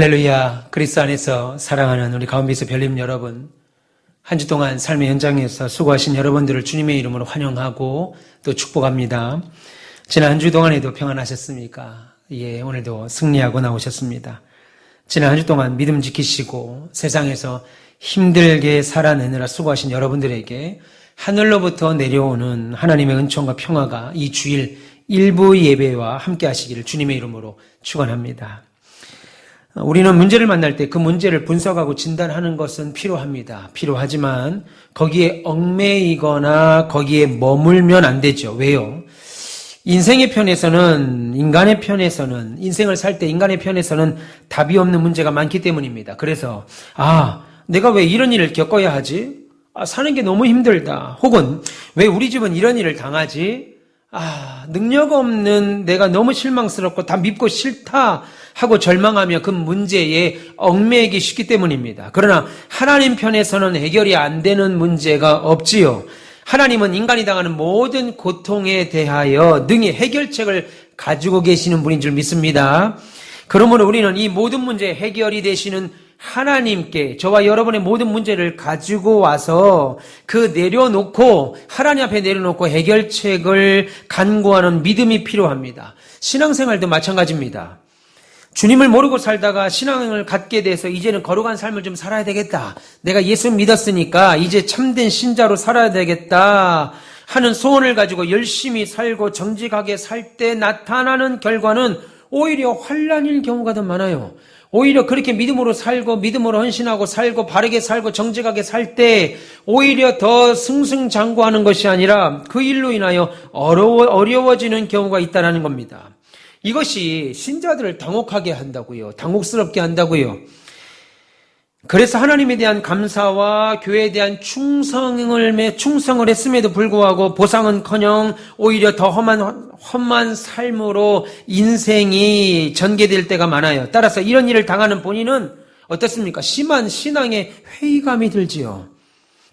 할렐루야. 그리스도 안에서 사랑하는 우리 가운데서 별님 여러분, 한 주 동안 삶의 현장에서 수고하신 여러분들을 주님의 이름으로 환영하고 또 축복합니다. 지난 한 주 동안에도 평안하셨습니까? 예, 오늘도 승리하고 나오셨습니다. 지난 한 주 동안 믿음 지키시고 세상에서 힘들게 살아내느라 수고하신 여러분들에게 하늘로부터 내려오는 하나님의 은총과 평화가 이 주일 일부 예배와 함께 하시기를 주님의 이름으로 축원합니다. 우리는 문제를 만날 때 그 문제를 분석하고 진단하는 것은 필요합니다. 필요하지만 거기에 얽매이거나 거기에 머물면 안 되죠. 왜요? 인생의 편에서는, 인간의 편에서는, 인생을 살 때 인간의 편에서는 답이 없는 문제가 많기 때문입니다. 그래서 내가 왜 이런 일을 겪어야 하지? 사는 게 너무 힘들다. 혹은 왜 우리 집은 이런 일을 당하지? 능력 없는 내가 너무 실망스럽고 다 믿고 싫다 하고 절망하며 그 문제에 얽매이기 쉽기 때문입니다. 그러나 하나님 편에서는 해결이 안 되는 문제가 없지요. 하나님은 인간이 당하는 모든 고통에 대하여 능히 해결책을 가지고 계시는 분인 줄 믿습니다. 그러므로 우리는 이 모든 문제 해결이 되시는 하나님께 저와 여러분의 모든 문제를 가지고 와서 하나님 앞에 내려놓고 해결책을 간구하는 믿음이 필요합니다. 신앙생활도 마찬가지입니다. 주님을 모르고 살다가 신앙을 갖게 돼서 이제는 거룩한 삶을 좀 살아야 되겠다. 내가 예수 믿었으니까 이제 참된 신자로 살아야 되겠다 하는 소원을 가지고 열심히 살고 정직하게 살 때 나타나는 결과는 오히려 환난일 경우가 더 많아요. 오히려 그렇게 믿음으로 살고 믿음으로 헌신하고 살고 바르게 살고 정직하게 살 때 오히려 더 승승장구하는 것이 아니라 그 일로 인하여 어려워지는 경우가 있다는 겁니다. 이것이 신자들을 당혹하게 한다고요. 당혹스럽게 한다고요. 그래서 하나님에 대한 감사와 교회에 대한 충성을 했음에도 불구하고 보상은커녕 오히려 더 험한 삶으로 인생이 전개될 때가 많아요. 따라서 이런 일을 당하는 본인은 어떻습니까? 심한 신앙의 회의감이 들지요.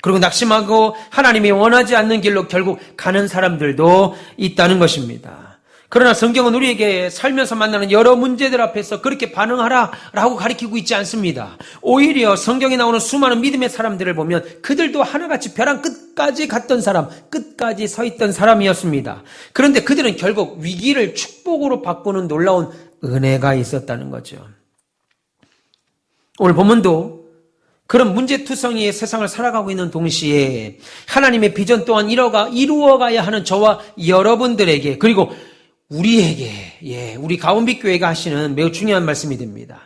그리고 낙심하고 하나님이 원하지 않는 길로 결국 가는 사람들도 있다는 것입니다. 그러나 성경은 우리에게 살면서 만나는 여러 문제들 앞에서 그렇게 반응하라라고 가르치고 있지 않습니다. 오히려 성경에 나오는 수많은 믿음의 사람들을 보면 그들도 하나같이 벼랑 끝까지 갔던 사람, 끝까지 서 있던 사람이었습니다. 그런데 그들은 결국 위기를 축복으로 바꾸는 놀라운 은혜가 있었다는 거죠. 오늘 본문도 그런 문제투성이의 세상을 살아가고 있는 동시에 하나님의 비전 또한 이루어가야 하는 저와 여러분들에게 그리고 우리에게, 우리 가온빛교회가 하시는 매우 중요한 말씀이 됩니다.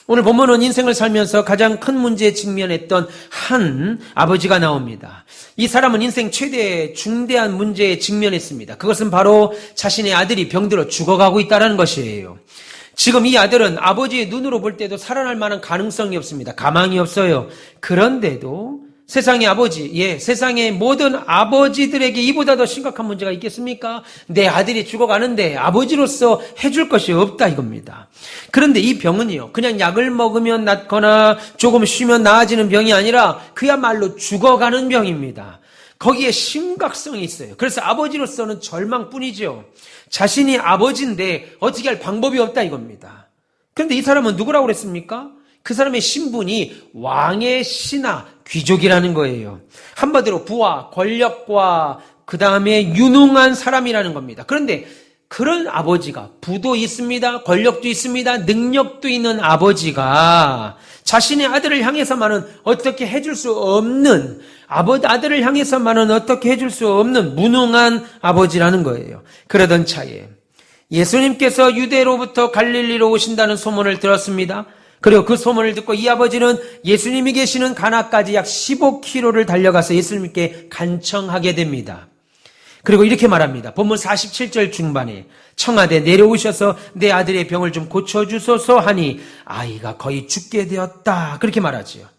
오늘 본문은 인생을 살면서 가장 큰 문제에 직면했던 한 아버지가 나옵니다. 이 사람은 인생 최대 중대한 문제에 직면했습니다. 그것은 바로 자신의 아들이 병들어 죽어가고 있다는 것이에요. 지금 이 아들은 아버지의 눈으로 볼 때도 살아날 만한 가능성이 없습니다. 가망이 없어요. 그런데도 세상의 아버지, 세상의 모든 아버지들에게 이보다 더 심각한 문제가 있겠습니까? 내 아들이 죽어가는데 아버지로서 해줄 것이 없다 이겁니다. 그런데 이 병은요, 그냥 약을 먹으면 낫거나 조금 쉬면 나아지는 병이 아니라 그야말로 죽어가는 병입니다. 거기에 심각성이 있어요. 그래서 아버지로서는 절망뿐이죠. 자신이 아버지인데 어떻게 할 방법이 없다 이겁니다. 그런데 이 사람은 누구라고 그랬습니까? 그 사람의 신분이 왕의 신하, 귀족이라는 거예요. 한마디로 부와 권력과 그 다음에 유능한 사람이라는 겁니다. 그런데 그런 아버지가 부도 있습니다. 권력도 있습니다. 능력도 있는 아버지가 자신의 아들을 향해서만은 어떻게 해줄 수 없는 아들을 향해서만은 어떻게 해줄 수 없는 무능한 아버지라는 거예요. 그러던 차에 예수님께서 유대로부터 갈릴리로 오신다는 소문을 들었습니다. 그리고 그 소문을 듣고 이 아버지는 예수님이 계시는 가나까지 약 15km를 달려가서 예수님께 간청하게 됩니다. 그리고 이렇게 말합니다. 본문 47절 중반에 청하되 내려오셔서 내 아들의 병을 좀 고쳐주소서 하니 아이가 거의 죽게 되었다. 그렇게 말하지요.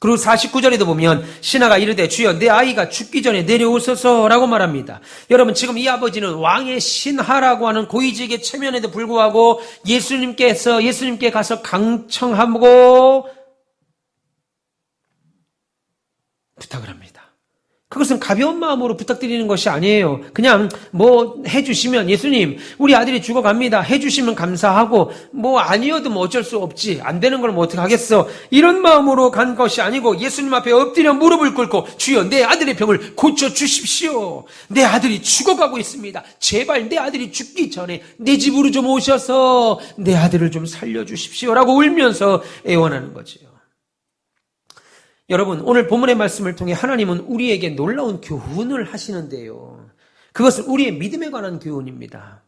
그리고 49절에도 보면 신하가 이르되 주여 내 아이가 죽기 전에 내려오소서라고 말합니다. 여러분 지금 이 아버지는 왕의 신하라고 하는 고위직에 체면에도 불구하고 예수님께 가서 강청하고 부탁을 합니다. 그것은 가벼운 마음으로 부탁드리는 것이 아니에요. 그냥 뭐 해주시면, 예수님 우리 아들이 죽어갑니다, 해주시면 감사하고, 뭐 아니어도 뭐 어쩔 수 없지, 안 되는 걸 뭐 어떻게 하겠어, 이런 마음으로 간 것이 아니고 예수님 앞에 엎드려 무릎을 꿇고, 주여 내 아들의 병을 고쳐주십시오. 내 아들이 죽어가고 있습니다. 제발 내 아들이 죽기 전에 내 집으로 좀 오셔서 내 아들을 좀 살려주십시오 라고 울면서 애원하는 거지요. 여러분, 오늘 본문의 말씀을 통해 하나님은 우리에게 놀라운 교훈을 하시는데요. 그것은 우리의 믿음에 관한 교훈입니다.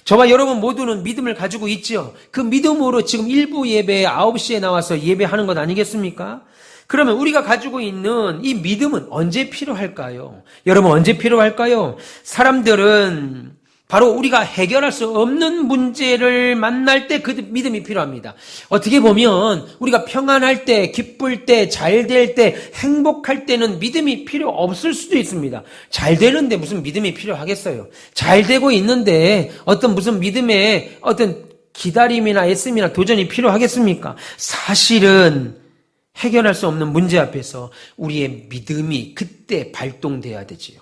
저와 여러분 모두는 믿음을 가지고 있지요. 그 믿음으로 지금 일부 예배에 9시에 나와서 예배하는 것 아니겠습니까? 그러면 우리가 가지고 있는 이 믿음은 언제 필요할까요? 여러분, 언제 필요할까요? 사람들은 바로 우리가 해결할 수 없는 문제를 만날 때 그 믿음이 필요합니다. 어떻게 보면 우리가 평안할 때, 기쁠 때, 잘 될 때, 행복할 때는 믿음이 필요 없을 수도 있습니다. 잘 되는데 무슨 믿음이 필요하겠어요? 잘 되고 있는데 어떤 무슨 믿음의 어떤 기다림이나 애씀이나 도전이 필요하겠습니까? 사실은 해결할 수 없는 문제 앞에서 우리의 믿음이 그때 발동돼야 되지요.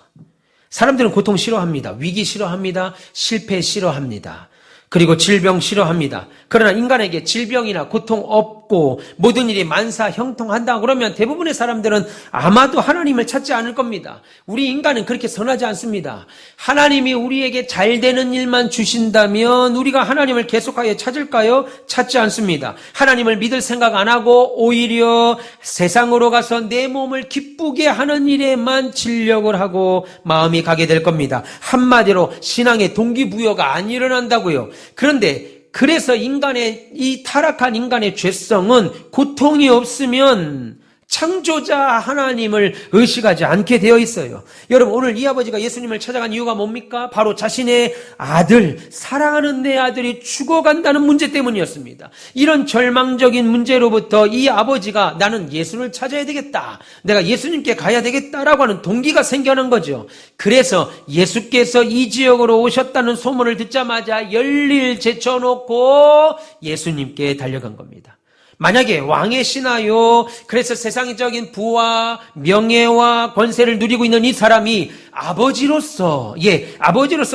사람들은 고통 싫어합니다. 위기 싫어합니다. 실패 싫어합니다. 그리고 질병 싫어합니다. 그러나 인간에게 질병이나 고통 없고 모든 일이 만사형통한다 그러면 대부분의 사람들은 아마도 하나님을 찾지 않을 겁니다. 우리 인간은 그렇게 선하지 않습니다. 하나님이 우리에게 잘 되는 일만 주신다면 우리가 하나님을 계속하여 찾을까요? 찾지 않습니다. 하나님을 믿을 생각 안 하고 오히려 세상으로 가서 내 몸을 기쁘게 하는 일에만 진력을 하고 마음이 가게 될 겁니다. 한마디로 신앙의 동기부여가 안 일어난다고요. 그런데 그래서 이 타락한 인간의 죄성은 고통이 없으면 창조자 하나님을 의식하지 않게 되어 있어요. 여러분, 오늘 이 아버지가 예수님을 찾아간 이유가 뭡니까? 바로 자신의 아들, 사랑하는 내 아들이 죽어간다는 문제 때문이었습니다. 이런 절망적인 문제로부터 이 아버지가 나는 예수를 찾아야 되겠다, 내가 예수님께 가야 되겠다라고 하는 동기가 생겨난 거죠. 그래서 예수께서 이 지역으로 오셨다는 소문을 듣자마자 열일 제쳐놓고 예수님께 달려간 겁니다. 만약에 왕의 신하요, 그래서 세상적인 부와 명예와 권세를 누리고 있는 이 사람이 아버지로서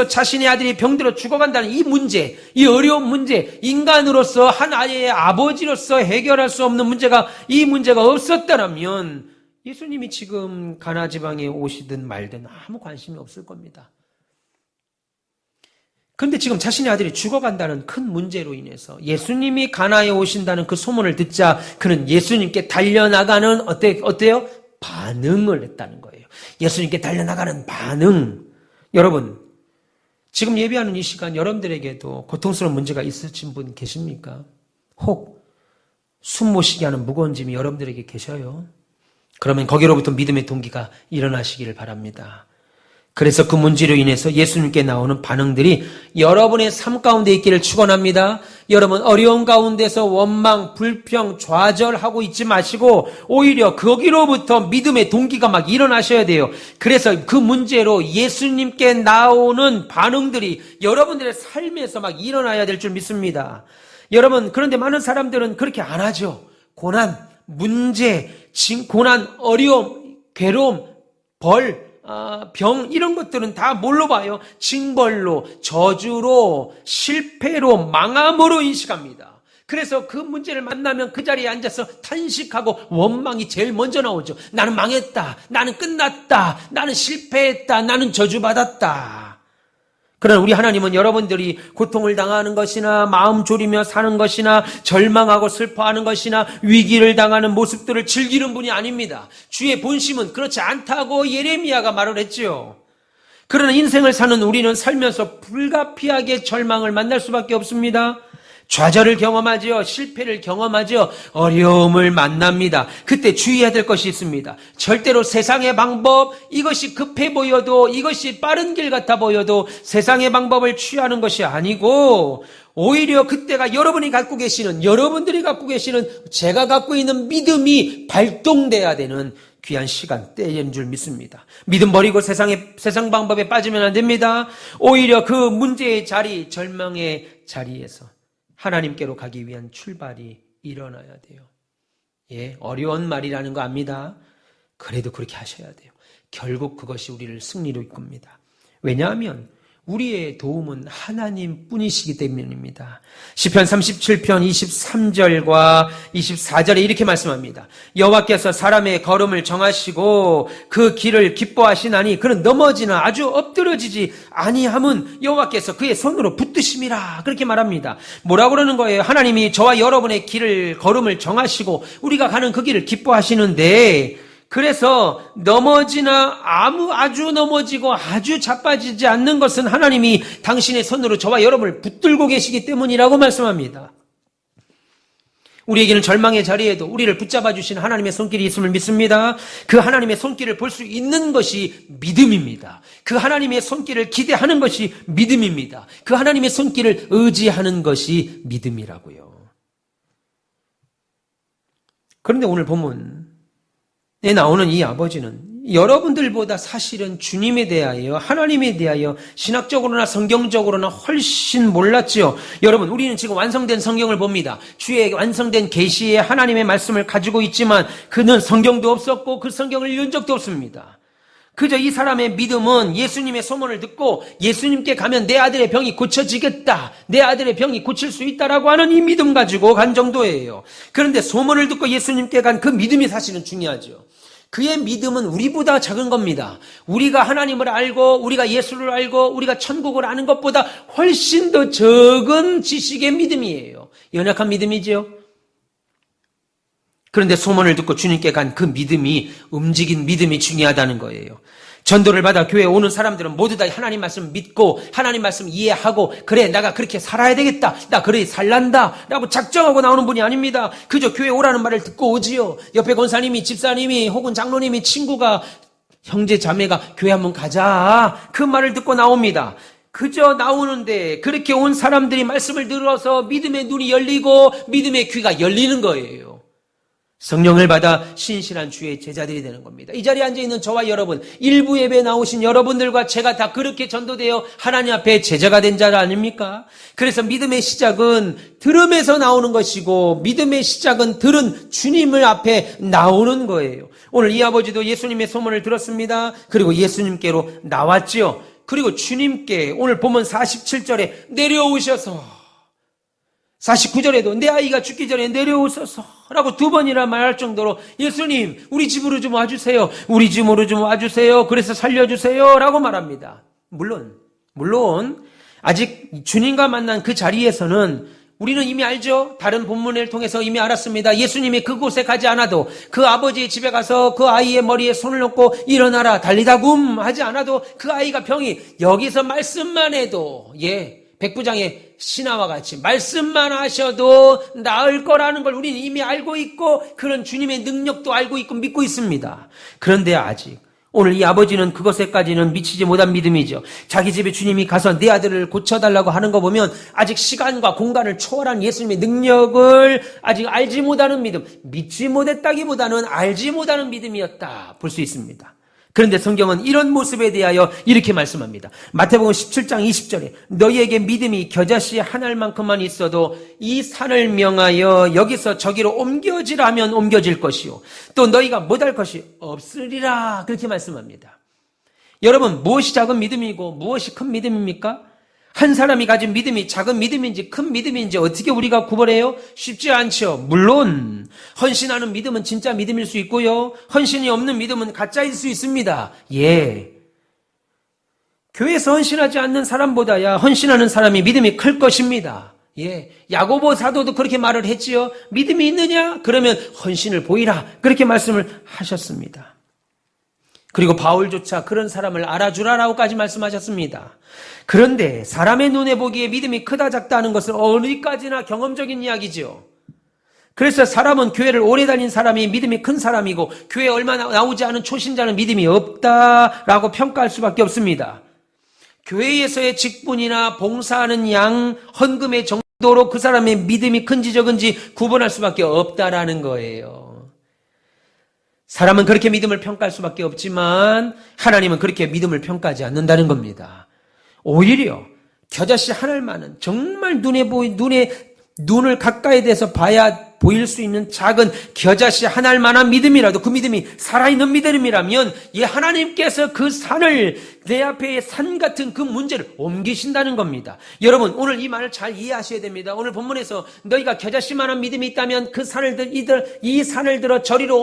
자신의 아들이 병들어 죽어간다는 이 문제, 이 어려운 문제, 인간으로서 한 아이의 아버지로서 해결할 수 없는 이 문제가 없었다면 예수님이 지금 가나 지방에 오시든 말든 아무 관심이 없을 겁니다. 그런데 지금 자신의 아들이 죽어간다는 큰 문제로 인해서 예수님이 가나에 오신다는 그 소문을 듣자 그는 예수님께 달려나가는 어때요? 반응을 했다는 거예요. 예수님께 달려나가는 반응. 여러분, 지금 예배하는 이 시간 여러분들에게도 고통스러운 문제가 있으신 분 계십니까? 혹 숨 못 쉬게 하는 무거운 짐이 여러분들에게 계셔요? 그러면 거기로부터 믿음의 동기가 일어나시기를 바랍니다. 그래서 그 문제로 인해서 예수님께 나오는 반응들이 여러분의 삶 가운데 있기를 축원합니다. 여러분, 어려운 가운데서 원망, 불평, 좌절하고 있지 마시고 오히려 거기로부터 믿음의 동기가 막 일어나셔야 돼요. 그래서 그 문제로 예수님께 나오는 반응들이 여러분들의 삶에서 막 일어나야 될 줄 믿습니다. 여러분, 그런데 많은 사람들은 그렇게 안 하죠. 고난, 문제, 고난, 어려움, 괴로움, 병, 이런 것들은 다 뭘로 봐요? 징벌로, 저주로, 실패로, 망함으로 인식합니다. 그래서 그 문제를 만나면 그 자리에 앉아서 탄식하고 원망이 제일 먼저 나오죠. 나는 망했다, 나는 끝났다, 나는 실패했다, 나는 저주받았다. 그러나 우리 하나님은 여러분들이 고통을 당하는 것이나 마음 졸이며 사는 것이나 절망하고 슬퍼하는 것이나 위기를 당하는 모습들을 즐기는 분이 아닙니다. 주의 본심은 그렇지 않다고 예레미야가 말을 했지요. 그러나 인생을 사는 우리는 살면서 불가피하게 절망을 만날 수밖에 없습니다. 좌절을 경험하죠. 실패를 경험하죠. 어려움을 만납니다. 그때 주의해야 될 것이 있습니다. 절대로 세상의 방법, 이것이 급해 보여도, 이것이 빠른 길 같아 보여도 세상의 방법을 취하는 것이 아니고 오히려 그때가 여러분들이 갖고 계시는 제가 갖고 있는 믿음이 발동돼야 되는 귀한 시간, 때인 줄 믿습니다. 믿음 버리고 세상 방법에 빠지면 안 됩니다. 오히려 그 문제의 자리, 절망의 자리에서 하나님께로 가기 위한 출발이 일어나야 돼요. 어려운 말이라는 거 압니다. 그래도 그렇게 하셔야 돼요. 결국 그것이 우리를 승리로 이끕니다. 왜냐하면 우리의 도움은 하나님 뿐이시기 때문입니다. 시편 37편 23절과 24절에 이렇게 말씀합니다. 여호와께서 사람의 걸음을 정하시고 그 길을 기뻐하시나니 그는 넘어지나 아주 엎드러지지 아니함은 여호와께서 그의 손으로 붙드심이라. 그렇게 말합니다. 뭐라고 그러는 거예요? 하나님이 저와 여러분의 길을 걸음을 정하시고 우리가 가는 그 길을 기뻐하시는데, 그래서 넘어지나 아주 넘어지고 아주 자빠지지 않는 것은 하나님이 당신의 손으로 저와 여러분을 붙들고 계시기 때문이라고 말씀합니다. 우리에게는 절망의 자리에도 우리를 붙잡아 주신 하나님의 손길이 있음을 믿습니다. 그 하나님의 손길을 볼 수 있는 것이 믿음입니다. 그 하나님의 손길을 기대하는 것이 믿음입니다. 그 하나님의 손길을 의지하는 것이 믿음이라고요. 그런데 오늘 본문에 나오는 이 아버지는 여러분들보다 사실은 주님에 대하여, 하나님에 대하여 신학적으로나 성경적으로나 훨씬 몰랐지요. 여러분, 우리는 지금 완성된 성경을 봅니다. 주의 완성된 계시의 하나님의 말씀을 가지고 있지만 그는 성경도 없었고 그 성경을 읽은 적도 없습니다. 그저 이 사람의 믿음은 예수님의 소문을 듣고 예수님께 가면 내 아들의 병이 고쳐지겠다, 내 아들의 병이 고칠 수 있다라고 하는 이 믿음 가지고 간 정도예요. 그런데 소문을 듣고 예수님께 간 그 믿음이 사실은 중요하죠. 그의 믿음은 우리보다 작은 겁니다. 우리가 하나님을 알고 우리가 예수를 알고 우리가 천국을 아는 것보다 훨씬 더 적은 지식의 믿음이에요. 연약한 믿음이지요. 그런데 소문을 듣고 주님께 간 그 믿음이, 움직인 믿음이 중요하다는 거예요. 전도를 받아 교회에 오는 사람들은 모두 다 하나님 말씀 믿고 하나님 말씀 이해하고, 그래 내가 그렇게 살아야 되겠다, 나 그래 살란다 라고 작정하고 나오는 분이 아닙니다. 그저 교회 오라는 말을 듣고 오지요. 옆에 권사님이, 집사님이 혹은 장로님이, 친구가, 형제 자매가 교회 한번 가자 그 말을 듣고 나옵니다. 그저 나오는데 그렇게 온 사람들이 말씀을 들어서 믿음의 눈이 열리고 믿음의 귀가 열리는 거예요. 성령을 받아 신실한 주의 제자들이 되는 겁니다. 이 자리에 앉아있는 저와 여러분, 일부 예배에 나오신 여러분들과 제가 다 그렇게 전도되어 하나님 앞에 제자가 된 자 아닙니까? 그래서 믿음의 시작은 들음에서 나오는 것이고 믿음의 시작은 들은 주님을 앞에 나오는 거예요. 오늘 이 아버지도 예수님의 소문을 들었습니다. 그리고 예수님께로 나왔지요. 그리고 주님께 오늘 보면 47절에 내려오셔서, 49절에도 내 아이가 죽기 전에 내려오소서 라고 2번이나 말할 정도로 예수님 우리 집으로 좀 와주세요, 우리 집으로 좀 와주세요, 그래서 살려주세요 라고 말합니다. 물론 아직 주님과 만난 그 자리에서는 우리는 이미 알죠. 다른 본문을 통해서 이미 알았습니다. 예수님이 그곳에 가지 않아도, 그 아버지의 집에 가서 그 아이의 머리에 손을 놓고 일어나라 달리다 굼 하지 않아도 그 아이가 병이, 여기서 말씀만 해도, 백부장의 신하와 같이 말씀만 하셔도 나을 거라는 걸 우리는 이미 알고 있고 그런 주님의 능력도 알고 있고 믿고 있습니다. 그런데 아직 오늘 이 아버지는 그것에까지는 미치지 못한 믿음이죠. 자기 집에 주님이 가서 내 아들을 고쳐달라고 하는 거 보면 아직 시간과 공간을 초월한 예수님의 능력을 아직 알지 못하는 믿음, 믿지 못했다기보다는 알지 못하는 믿음이었다 볼 수 있습니다. 그런데 성경은 이런 모습에 대하여 이렇게 말씀합니다. 마태복음 17장 20절에 너희에게 믿음이 겨자씨 한 알만큼만 있어도 이 산을 명하여 여기서 저기로 옮겨지라 하면 옮겨질 것이요 또 너희가 못할 것이 없으리라, 그렇게 말씀합니다. 여러분, 무엇이 작은 믿음이고 무엇이 큰 믿음입니까? 한 사람이 가진 믿음이 작은 믿음인지 큰 믿음인지 어떻게 우리가 구별해요? 쉽지 않죠. 물론 헌신하는 믿음은 진짜 믿음일 수 있고요, 헌신이 없는 믿음은 가짜일 수 있습니다. 교회에서 헌신하지 않는 사람보다야 헌신하는 사람이 믿음이 클 것입니다. 야고보 사도도 그렇게 말을 했지요. 믿음이 있느냐? 그러면 헌신을 보이라, 그렇게 말씀을 하셨습니다. 그리고 바울조차 그런 사람을 알아주라라고까지 말씀하셨습니다. 그런데 사람의 눈에 보기에 믿음이 크다 작다 하는 것은 어디까지나 경험적인 이야기죠. 그래서 사람은 교회를 오래 다닌 사람이 믿음이 큰 사람이고 교회에 얼마 나오지 않은 초신자는 믿음이 없다라고 평가할 수밖에 없습니다. 교회에서의 직분이나 봉사하는 양, 헌금의 정도로 그 사람의 믿음이 큰지 적은지 구분할 수밖에 없다라는 거예요. 사람은 그렇게 믿음을 평가할 수밖에 없지만 하나님은 그렇게 믿음을 평가하지 않는다는 겁니다. 오히려 겨자씨 한 알만은 정말 눈을 가까이 대서 봐야 보일 수 있는 작은 겨자씨 하나일 만한 믿음이라도 그 믿음이 살아있는 믿음이라면 하나님께서 그 산을 내 앞에 산 같은 그 문제를 옮기신다는 겁니다. 여러분 오늘 이 말을 잘 이해하셔야 됩니다. 오늘 본문에서 너희가 겨자씨만한 믿음이 있다면 그 산을 이 산을 들어 저리로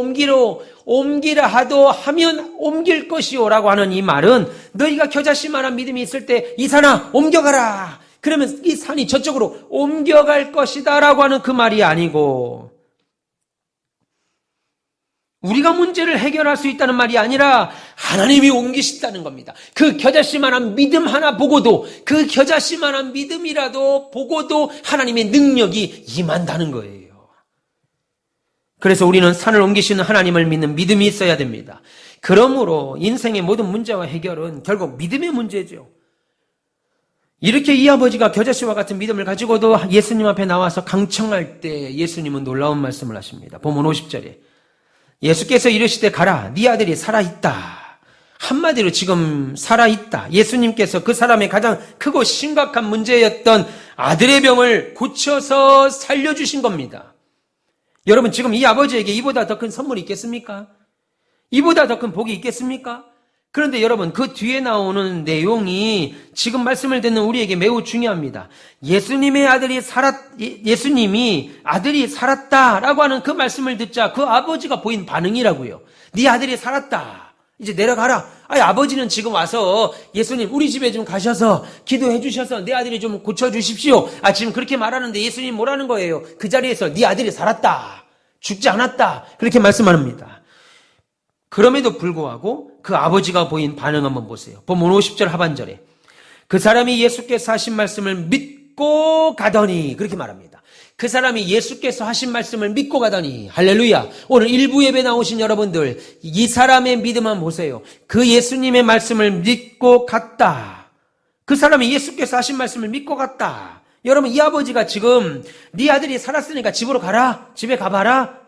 옮기라 하도 하면 옮길 것이오라고 하는 이 말은 너희가 겨자씨만한 믿음이 있을 때 이 산아 옮겨가라. 그러면 이 산이 저쪽으로 옮겨갈 것이다 라고 하는 그 말이 아니고 우리가 문제를 해결할 수 있다는 말이 아니라 하나님이 옮기신다는 겁니다. 그 겨자씨만한 믿음 하나 보고도 그 겨자씨만한 믿음이라도 보고도 하나님의 능력이 임한다는 거예요. 그래서 우리는 산을 옮기시는 하나님을 믿는 믿음이 있어야 됩니다. 그러므로 인생의 모든 문제와 해결은 결국 믿음의 문제죠. 이렇게 이 아버지가 겨자씨와 같은 믿음을 가지고도 예수님 앞에 나와서 강청할 때 예수님은 놀라운 말씀을 하십니다. 본문 50절에 예수께서 이르시되 가라 네 아들이 살아있다. 한마디로 지금 살아있다. 예수님께서 그 사람의 가장 크고 심각한 문제였던 아들의 병을 고쳐서 살려주신 겁니다. 여러분 지금 이 아버지에게 이보다 더 큰 선물이 있겠습니까? 이보다 더 큰 복이 있겠습니까? 그런데 여러분 그 뒤에 나오는 내용이 지금 말씀을 듣는 우리에게 매우 중요합니다. 예수님이 아들이 살았다라고 하는 그 말씀을 듣자 그 아버지가 보인 반응이라고요. 네 아들이 살았다. 이제 내려가라. 아버지는 지금 와서 예수님 우리 집에 좀 가셔서 기도해 주셔서 내 아들이 좀 고쳐주십시오. 지금 그렇게 말하는데 예수님 뭐라는 거예요? 그 자리에서 네 아들이 살았다. 죽지 않았다. 그렇게 말씀합니다. 그럼에도 불구하고 그 아버지가 보인 반응 한번 보세요. 본문 50절 하반절에 그 사람이 예수께서 하신 말씀을 믿고 가더니 그렇게 말합니다. 그 사람이 예수께서 하신 말씀을 믿고 가더니 할렐루야. 오늘 일부 예배 나오신 여러분들 이 사람의 믿음 한번 보세요. 그 예수님의 말씀을 믿고 갔다. 그 사람이 예수께서 하신 말씀을 믿고 갔다. 여러분 이 아버지가 지금 네 아들이 살았으니까 집으로 가라. 집에 가봐라.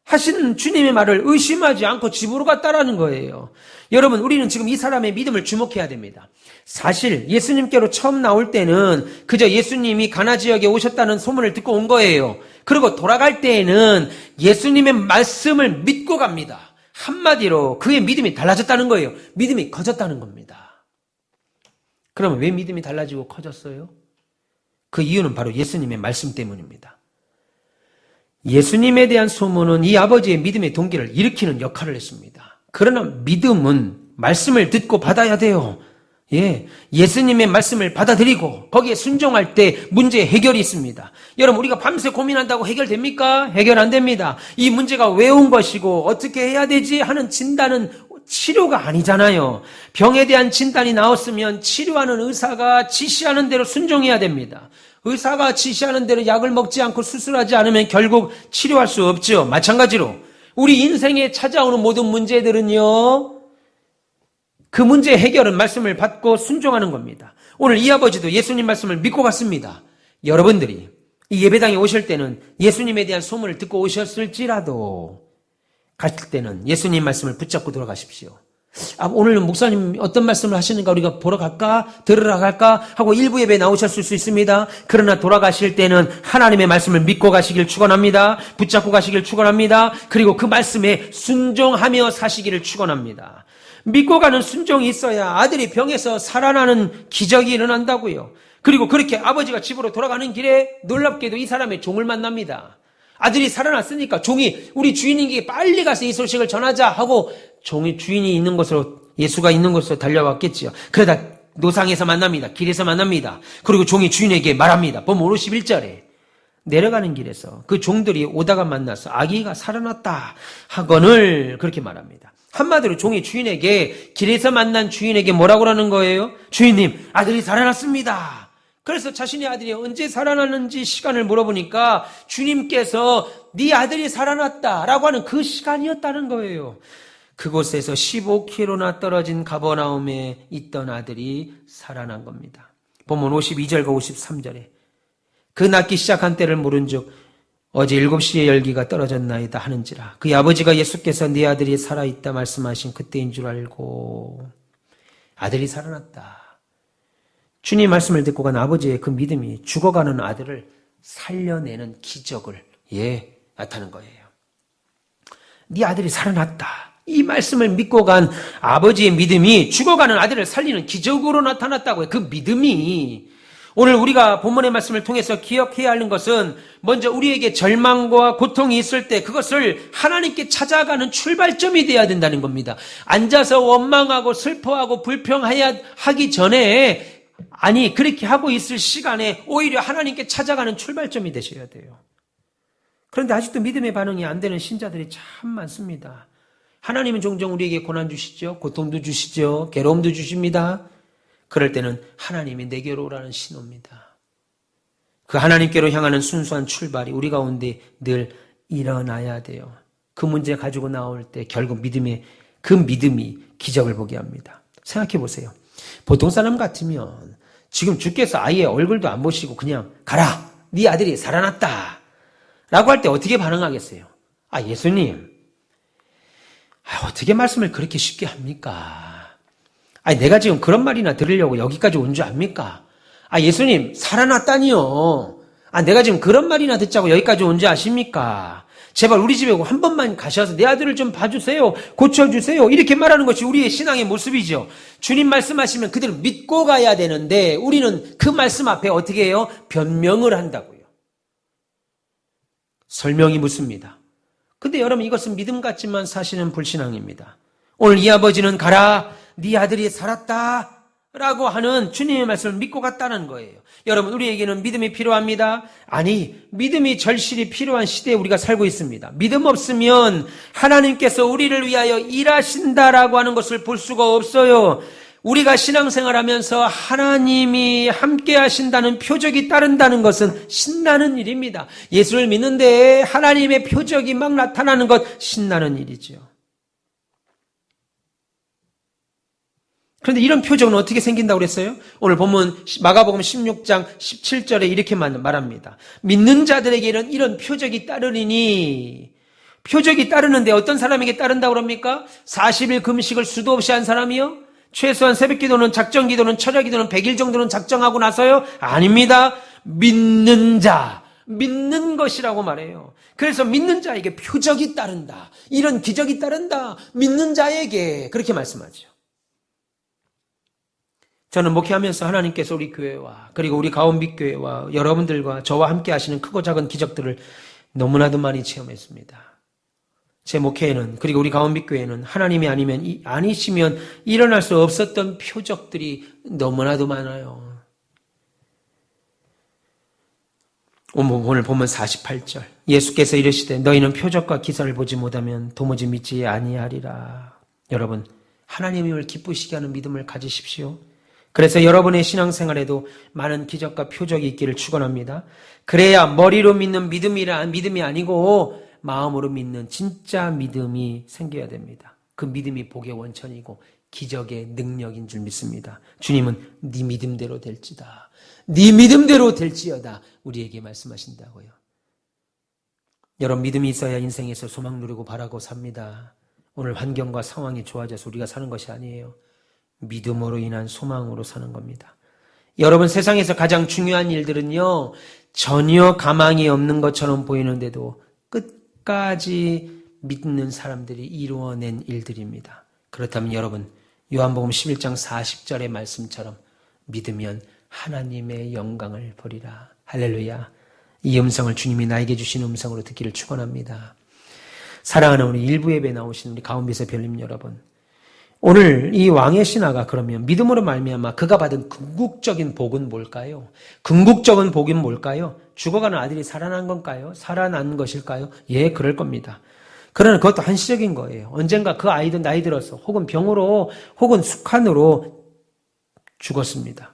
하신 주님의 말을 의심하지 않고 집으로 갔다라는 거예요. 여러분 우리는 지금 이 사람의 믿음을 주목해야 됩니다. 사실 예수님께로 처음 나올 때는 그저 예수님이 가나 지역에 오셨다는 소문을 듣고 온 거예요. 그리고 돌아갈 때에는 예수님의 말씀을 믿고 갑니다. 한마디로 그의 믿음이 달라졌다는 거예요. 믿음이 커졌다는 겁니다. 그러면 왜 믿음이 달라지고 커졌어요? 그 이유는 바로 예수님의 말씀 때문입니다. 예수님에 대한 소문은 이 아버지의 믿음의 동기를 일으키는 역할을 했습니다. 그러나 믿음은 말씀을 듣고 받아야 돼요. 예수님의 말씀을 받아들이고 거기에 순종할 때 문제 해결이 있습니다. 여러분 우리가 밤새 고민한다고 해결됩니까? 해결 안 됩니다. 이 문제가 왜 온 것이고 어떻게 해야 되지 하는 진단은 치료가 아니잖아요. 병에 대한 진단이 나왔으면 치료하는 의사가 지시하는 대로 순종해야 됩니다. 의사가 지시하는 대로 약을 먹지 않고 수술하지 않으면 결국 치료할 수 없죠. 마찬가지로 우리 인생에 찾아오는 모든 문제들은요. 그 문제 해결은 말씀을 받고 순종하는 겁니다. 오늘 이 아버지도 예수님 말씀을 믿고 갔습니다. 여러분들이 이 예배당에 오실 때는 예수님에 대한 소문을 듣고 오셨을지라도 가실 때는 예수님 말씀을 붙잡고 돌아가십시오. 오늘 목사님 어떤 말씀을 하시는가 우리가 보러 갈까? 들으러 갈까? 하고 일부 예배에 나오셨을 수 있습니다. 그러나 돌아가실 때는 하나님의 말씀을 믿고 가시길 축원합니다. 붙잡고 가시길 축원합니다. 그리고 그 말씀에 순종하며 사시기를 축원합니다. 믿고 가는 순종이 있어야 아들이 병에서 살아나는 기적이 일어난다고요. 그리고 그렇게 아버지가 집으로 돌아가는 길에 놀랍게도 이 사람의 종을 만납니다. 아들이 살아났으니까 종이 우리 주인에게 빨리 가서 이 소식을 전하자 하고 종이 주인이 있는 곳으로 예수가 있는 곳으로 달려왔겠지요. 그러다 노상에서 만납니다. 길에서 만납니다. 그리고 종이 주인에게 말합니다. 본문 51절에 내려가는 길에서 그 종들이 오다가 만나서 아기가 살아났다 하거늘 그렇게 말합니다. 한마디로 종이 주인에게 길에서 만난 주인에게 뭐라고 하는 거예요? 주인님 아들이 살아났습니다. 그래서 자신의 아들이 언제 살아났는지 시간을 물어보니까 주님께서 네 아들이 살아났다라고 하는 그 시간이었다는 거예요. 그곳에서 15km나 떨어진 가버나움에 있던 아들이 살아난 겁니다. 본문 52절과 53절에 그 낫기 시작한 때를 물은즉 어제 7시에 열기가 떨어졌나이다 하는지라 그의 아버지가 예수께서 네 아들이 살아있다 말씀하신 그때인 줄 알고 아들이 살아났다. 주님 말씀을 듣고 간 아버지의 그 믿음이 죽어가는 아들을 살려내는 기적을 나타나는 거예요. 네 아들이 살아났다. 이 말씀을 믿고 간 아버지의 믿음이 죽어가는 아들을 살리는 기적으로 나타났다고요. 그 믿음이 오늘 우리가 본문의 말씀을 통해서 기억해야 하는 것은 먼저 우리에게 절망과 고통이 있을 때 그것을 하나님께 찾아가는 출발점이 되어야 된다는 겁니다. 앉아서 원망하고 슬퍼하고 불평하기 전에 그렇게 하고 있을 시간에 오히려 하나님께 찾아가는 출발점이 되셔야 돼요. 그런데 아직도 믿음의 반응이 안 되는 신자들이 참 많습니다. 하나님은 종종 우리에게 고난 주시죠. 고통도 주시죠. 괴로움도 주십니다. 그럴 때는 하나님이 내게로 오라는 신호입니다. 그 하나님께로 향하는 순수한 출발이 우리 가운데 늘 일어나야 돼요. 그 문제 가지고 나올 때 결국 그 믿음이 기적을 보게 합니다. 생각해 보세요. 보통 사람 같으면 지금 주께서 아예 얼굴도 안 보시고 그냥 가라, 네 아들이 살아났다 라고 할 때 어떻게 반응하겠어요? 예수님, 어떻게 말씀을 그렇게 쉽게 합니까? 내가 지금 그런 말이나 들으려고 여기까지 온 줄 압니까? 예수님, 살아났다니요. 내가 지금 그런 말이나 듣자고 여기까지 온 줄 아십니까? 제발 우리 집에 한 번만 가셔서 내 아들을 좀 봐주세요. 고쳐주세요. 이렇게 말하는 것이 우리의 신앙의 모습이죠. 주님 말씀하시면 그대로 믿고 가야 되는데 우리는 그 말씀 앞에 어떻게 해요? 변명을 한다고요. 설명이 묻습니다. 근데 여러분, 이것은 믿음 같지만 사실은 불신앙입니다. 오늘 이 아버지는 가라, 네 아들이 살았다 라고 하는 주님의 말씀을 믿고 갔다는 거예요. 여러분, 우리에게는 믿음이 필요합니다. 믿음이 절실히 필요한 시대에 우리가 살고 있습니다. 믿음 없으면 하나님께서 우리를 위하여 일하신다라고 하는 것을 볼 수가 없어요. 우리가 신앙생활하면서 하나님이 함께 하신다는 표적이 따른다는 것은 신나는 일입니다. 예수를 믿는데 하나님의 표적이 막 나타나는 것, 신나는 일이죠. 그런데 이런 표적은 어떻게 생긴다고 그랬어요? 오늘 보면 마가복음 16장 17절에 이렇게 말합니다. 믿는 자들에게는 이런 표적이 따르리니, 표적이 따르는데 어떤 사람에게 따른다고 그럽니까? 40일 금식을 수도 없이 한 사람이요? 최소한 새벽기도는, 작정기도는, 철야기도는 100일 정도는 작정하고 나서요? 아닙니다. 믿는 자, 믿는 것이라고 말해요. 그래서 믿는 자에게 표적이 따른다, 이런 기적이 따른다, 믿는 자에게 그렇게 말씀하죠. 저는 목회하면서 하나님께서 우리 교회와 그리고 우리 가온빛교회와 여러분들과 저와 함께 하시는 크고 작은 기적들을 너무나도 많이 체험했습니다. 제 목회에는, 그리고 우리 가온빛교회는 하나님이 아니시면 일어날 수 없었던 표적들이 너무나도 많아요. 오늘 보면 48절, 예수께서 이르시되 너희는 표적과 기사를 보지 못하면 도무지 믿지 아니하리라. 여러분, 하나님을 기쁘시게 하는 믿음을 가지십시오. 그래서 여러분의 신앙생활에도 많은 기적과 표적이 있기를 축원합니다. 그래야 머리로 믿는 믿음이 아니고 마음으로 믿는 진짜 믿음이 생겨야 됩니다. 그 믿음이 복의 원천이고 기적의 능력인 줄 믿습니다. 주님은 네 믿음대로 될지다, 네 믿음대로 될지어다 우리에게 말씀하신다고요. 여러분, 믿음이 있어야 인생에서 소망 누리고 바라고 삽니다. 오늘 환경과 상황이 좋아져서 우리가 사는 것이 아니에요. 믿음으로 인한 소망으로 사는 겁니다. 여러분, 세상에서 가장 중요한 일들은요, 전혀 가망이 없는 것처럼 보이는데도 끝까지 믿는 사람들이 이루어낸 일들입니다. 그렇다면 여러분, 요한복음 11장 40절의 말씀처럼 믿으면 하나님의 영광을 보리라. 할렐루야. 이 음성을 주님이 나에게 주신 음성으로 듣기를 축원합니다. 사랑하는 우리 일부 예배 나오신 우리 가운데서 별님 여러분, 오늘 이 왕의 신하가 그러면 믿음으로 말미암아 그가 받은 궁극적인 복은 뭘까요? 궁극적인 복은 뭘까요? 죽어가는 아들이 살아난 건가요? 살아난 것일까요? 예, 그럴 겁니다. 그러나 그것도 한시적인 거예요. 언젠가 그 아이도 나이 들어서 혹은 병으로 혹은 숙환으로 죽었습니다.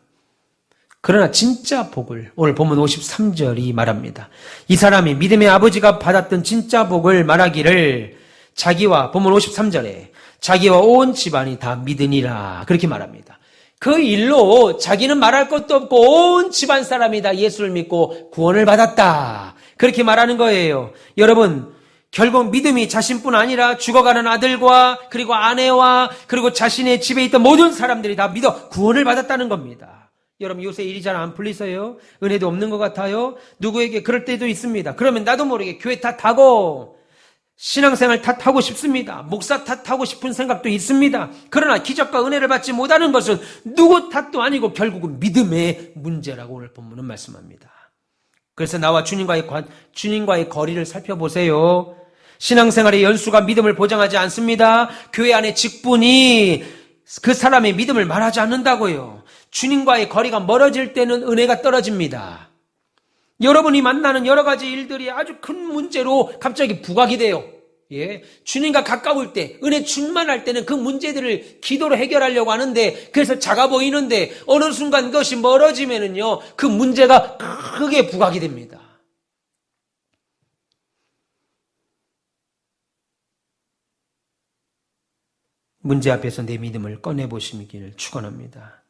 그러나 진짜 복을 오늘 보면 53절이 말합니다. 이 사람이 믿음의 아버지가 받았던 진짜 복을 말하기를 자기와, 보면 53절에 자기와 온 집안이 다 믿으니라 그렇게 말합니다. 그 일로 자기는 말할 것도 없고 온 집안 사람이 다 예수를 믿고 구원을 받았다 그렇게 말하는 거예요. 여러분, 결국 믿음이 자신뿐 아니라 죽어가는 아들과 그리고 아내와 그리고 자신의 집에 있던 모든 사람들이 다 믿어 구원을 받았다는 겁니다. 여러분 요새 일이 잘 안 풀리세요? 은혜도 없는 것 같아요? 누구에게 그럴 때도 있습니다. 그러면 나도 모르게 교회 탓하고 신앙생활 탓하고 싶습니다. 목사 탓하고 싶은 생각도 있습니다. 그러나 기적과 은혜를 받지 못하는 것은 누구 탓도 아니고 결국은 믿음의 문제라고 오늘 본문은 말씀합니다. 그래서 나와 주님과의 거리를 살펴보세요. 신앙생활의 연수가 믿음을 보장하지 않습니다. 교회 안의 직분이 그 사람의 믿음을 말하지 않는다고요. 주님과의 거리가 멀어질 때는 은혜가 떨어집니다. 여러분이 만나는 여러 가지 일들이 아주 큰 문제로 갑자기 부각이 돼요. 예, 주님과 가까울 때, 은혜 충만할 때는 그 문제들을 기도로 해결하려고 하는데, 그래서 작아 보이는데, 어느 순간 그것이 멀어지면은요, 그 문제가 크게 부각이 됩니다. 문제 앞에서 내 믿음을 꺼내보시기를 축원합니다.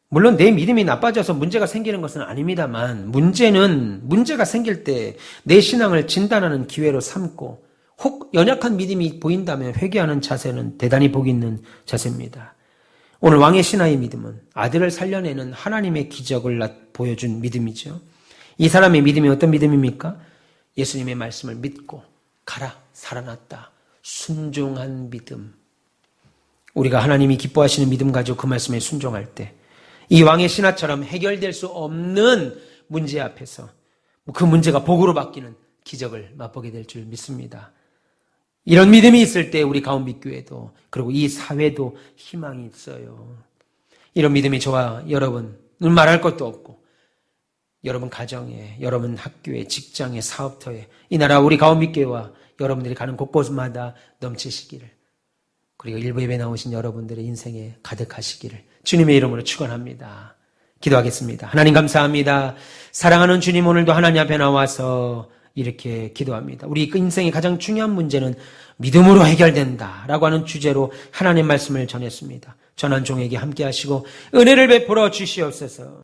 물론 내 믿음이 나빠져서 문제가 생기는 것은 아닙니다만, 문제가 생길 때 내 신앙을 진단하는 기회로 삼고, 혹 연약한 믿음이 보인다면 회개하는 자세는 대단히 복 있는 자세입니다. 오늘 왕의 신하의 믿음은 아들을 살려내는 하나님의 기적을 보여준 믿음이죠. 이 사람의 믿음이 어떤 믿음입니까? 예수님의 말씀을 믿고 가라, 살아났다. 순종한 믿음. 우리가 하나님이 기뻐하시는 믿음 가지고 그 말씀에 순종할 때 이 왕의 신하처럼 해결될 수 없는 문제 앞에서 그 문제가 복으로 바뀌는 기적을 맛보게 될 줄 믿습니다. 이런 믿음이 있을 때 우리 가온빛교회도 그리고 이 사회도 희망이 있어요. 이런 믿음이 저와 여러분은 말할 것도 없고 여러분 가정에, 여러분 학교에, 직장에, 사업터에 이 나라 우리 가온빛교회와 여러분들이 가는 곳곳마다 넘치시기를, 그리고 일부 예배 나오신 여러분들의 인생에 가득하시기를 주님의 이름으로 축원합니다. 기도하겠습니다. 하나님 감사합니다. 사랑하는 주님, 오늘도 하나님 앞에 나와서 이렇게 기도합니다. 우리 인생의 가장 중요한 문제는 믿음으로 해결된다라고 하는 주제로 하나님 말씀을 전했습니다. 전한 종에게 함께 하시고 은혜를 베풀어 주시옵소서.